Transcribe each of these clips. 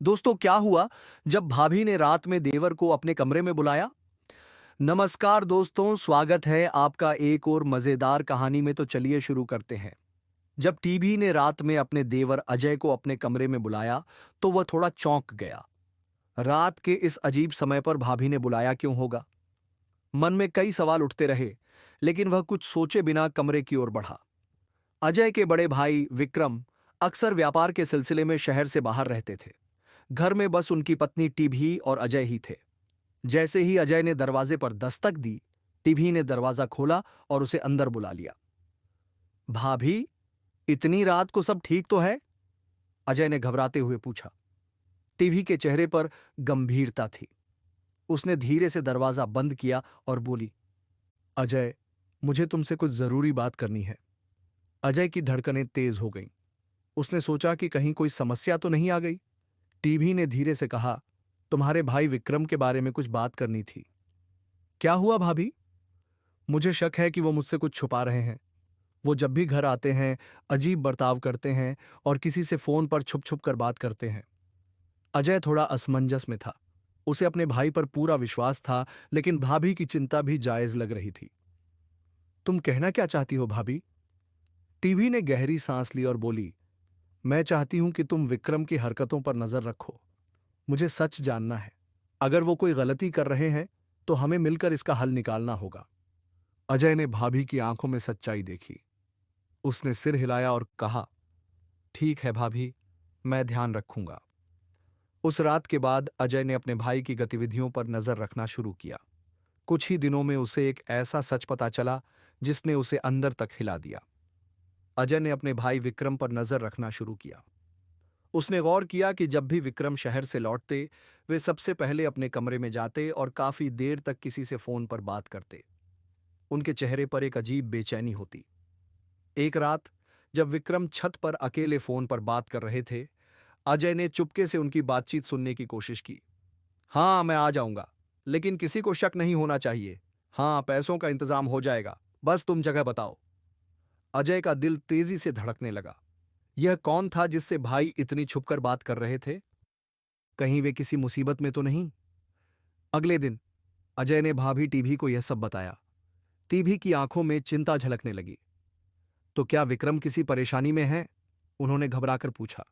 दोस्तों क्या हुआ जब भाभी ने रात में देवर को अपने कमरे में बुलाया। नमस्कार दोस्तों, स्वागत है आपका एक और मजेदार कहानी में। तो चलिए शुरू करते हैं। जब टीवी ने रात में अपने देवर अजय को अपने कमरे में बुलाया तो वह थोड़ा चौंक गया। रात के इस अजीब समय पर भाभी ने बुलाया क्यों होगा। मन में कई सवाल उठते रहे, लेकिन वह कुछ सोचे बिना कमरे की ओर बढ़ा। अजय के बड़े भाई विक्रम अक्सर व्यापार के सिलसिले में शहर से बाहर रहते थे। घर में बस उनकी पत्नी टीभी और अजय ही थे। जैसे ही अजय ने दरवाजे पर दस्तक दी, टीभी ने दरवाजा खोला और उसे अंदर बुला लिया। भाभी, इतनी रात को सब ठीक तो है? अजय ने घबराते हुए पूछा। टीवी के चेहरे पर गंभीरता थी। उसने धीरे से दरवाजा बंद किया और बोली, अजय, मुझे तुमसे कुछ जरूरी बात करनी है। अजय की धड़कनें तेज हो गईं। उसने सोचा कि कहीं कोई समस्या तो नहीं आ गई। टीवी ने धीरे से कहा, तुम्हारे भाई विक्रम के बारे में कुछ बात करनी थी। क्या हुआ भाभी? मुझे शक है कि वो मुझसे कुछ छुपा रहे हैं। वो जब भी घर आते हैं अजीब बर्ताव करते हैं और किसी से फोन पर छुप छुप कर बात करते हैं। अजय थोड़ा असमंजस में था। उसे अपने भाई पर पूरा विश्वास था, लेकिन भाभी की चिंता भी जायज लग रही थी। तुम कहना क्या चाहती हो भाभी? टीवी ने गहरी सांस ली और बोली, मैं चाहती हूं कि तुम विक्रम की हरकतों पर नजर रखो। मुझे सच जानना है। अगर वो कोई गलती कर रहे हैं तो हमें मिलकर इसका हल निकालना होगा। अजय ने भाभी की आंखों में सच्चाई देखी। उसने सिर हिलाया और कहा, ठीक है भाभी, मैं ध्यान रखूंगा। उस रात के बाद अजय ने अपने भाई की गतिविधियों पर नजर रखना शुरू किया। कुछ ही दिनों में उसे एक ऐसा सच पता चला जिसने उसे अंदर तक हिला दिया। अजय ने अपने भाई विक्रम पर नजर रखना शुरू किया। उसने गौर किया कि जब भी विक्रम शहर से लौटते, वे सबसे पहले अपने कमरे में जाते और काफी देर तक किसी से फोन पर बात करते। उनके चेहरे पर एक अजीब बेचैनी होती। एक रात जब विक्रम छत पर अकेले फोन पर बात कर रहे थे, अजय ने चुपके से उनकी बातचीत सुनने की कोशिश की। हाँ, मैं आ जाऊंगा, लेकिन किसी को शक नहीं होना चाहिए। हाँ, पैसों का इंतजाम हो जाएगा, बस तुम जगह बताओ। अजय का दिल तेजी से धड़कने लगा। यह कौन था जिससे भाई इतनी छुपकर बात कर रहे थे? कहीं वे किसी मुसीबत में तो नहीं? अगले दिन अजय ने भाभी टीभी को यह सब बताया। टीभी की आंखों में चिंता झलकने लगी। तो क्या विक्रम किसी परेशानी में है? उन्होंने घबराकर पूछा।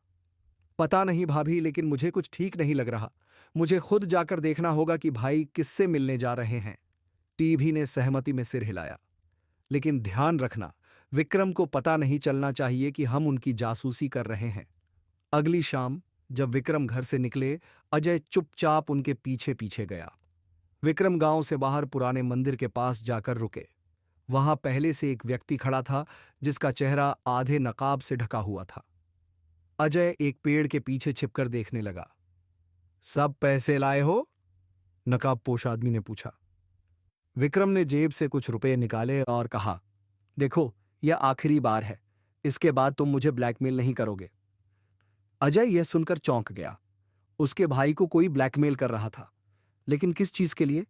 पता नहीं भाभी, लेकिन मुझे कुछ ठीक नहीं लग रहा। मुझे खुद जाकर देखना होगा कि भाई किससे मिलने जा रहे हैं। टीभी ने सहमति में सिर हिलाया। लेकिन ध्यान रखना, विक्रम को पता नहीं चलना चाहिए कि हम उनकी जासूसी कर रहे हैं। अगली शाम जब विक्रम घर से निकले, अजय चुपचाप उनके पीछे पीछे गया। विक्रम गांव से बाहर पुराने मंदिर के पास जाकर रुके। वहां पहले से एक व्यक्ति खड़ा था जिसका चेहरा आधे नकाब से ढका हुआ था। अजय एक पेड़ के पीछे छिपकर देखने लगा। सब पैसे लाए हो? नकाबपोश आदमी ने पूछा। विक्रम ने जेब से कुछ रुपए निकाले और कहा, देखो, यह आखिरी बार है। इसके बाद तुम मुझे ब्लैकमेल नहीं करोगे। अजय यह सुनकर चौंक गया। उसके भाई को कोई ब्लैकमेल कर रहा था, लेकिन किस चीज के लिए?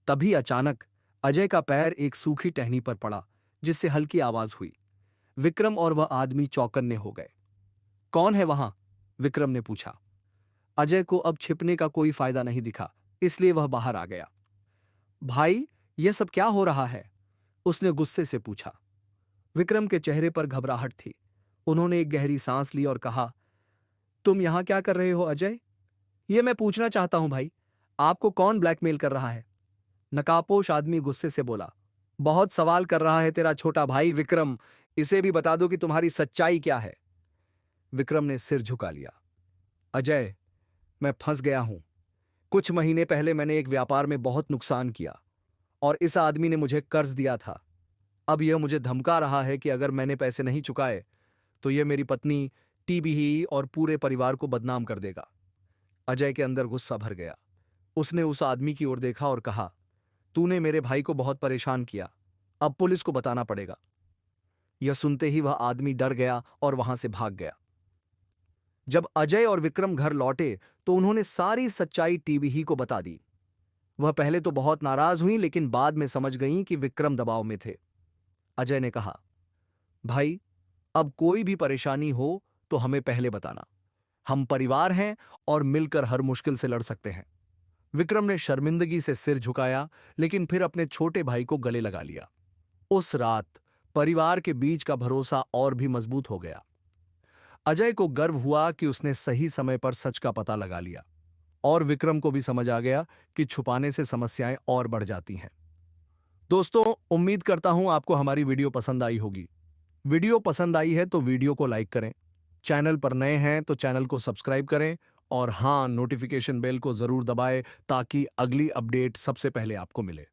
तभी अचानक अजय का पैर एक सूखी टहनी पर पड़ा, जिससे हल्की आवाज हुई। विक्रम और वह आदमी चौकन्ने हो गए। कौन है वहां? विक्रम ने पूछा। अजय को अब छिपने का कोई फायदा नहीं दिखा, इसलिए वह बाहर आ गया। भाई, यह सब क्या हो रहा है? उसने गुस्से से पूछा। विक्रम के चेहरे पर घबराहट थी। उन्होंने एक गहरी सांस ली और कहा, तुम यहां क्या कर रहे हो अजय? यह मैं पूछना चाहता हूं भाई, आपको कौन ब्लैकमेल कर रहा है? नकाबपोश आदमी गुस्से से बोला। बहुत सवाल कर रहा है तेरा छोटा भाई विक्रम। इसे भी बता दो कि तुम्हारी सच्चाई क्या है। विक्रम ने सिर झुका लिया। अजय, मैं फंस गया हूं। कुछ महीने पहले मैंने एक व्यापार में बहुत नुकसान किया और इस आदमी ने मुझे कर्ज दिया था। अब यह मुझे धमका रहा है कि अगर मैंने पैसे नहीं चुकाए तो यह मेरी पत्नी टीबी और पूरे परिवार को बदनाम कर देगा। अजय के अंदर गुस्सा भर गया। उसने उस आदमी की ओर देखा और कहा, तूने मेरे भाई को बहुत परेशान किया। अब पुलिस को बताना पड़ेगा। यह सुनते ही वह आदमी डर गया और वहां से भाग गया। जब अजय और विक्रम घर लौटे तो उन्होंने सारी सच्चाई टीवी ही को बता दी। वह पहले तो बहुत नाराज हुई, लेकिन बाद में समझ गईं कि विक्रम दबाव में थे। अजय ने कहा, भाई, अब कोई भी परेशानी हो तो हमें पहले बताना। हम परिवार हैं और मिलकर हर मुश्किल से लड़ सकते हैं। विक्रम ने शर्मिंदगी से सिर झुकाया, लेकिन फिर अपने छोटे भाई को गले लगा लिया। उस रात परिवार के बीच का भरोसा और भी मजबूत हो गया। अजय को गर्व हुआ कि उसने सही समय पर सच का पता लगा लिया, और विक्रम को भी समझ आ गया कि छुपाने से समस्याएं और बढ़ जाती हैं। दोस्तों, उम्मीद करता हूं आपको हमारी वीडियो पसंद आई होगी। वीडियो पसंद आई है तो वीडियो को लाइक करें, चैनल पर नए हैं तो चैनल को सब्सक्राइब करें, और हां, नोटिफिकेशन बेल को जरूर दबाएं ताकि अगली अपडेट सबसे पहले आपको मिले।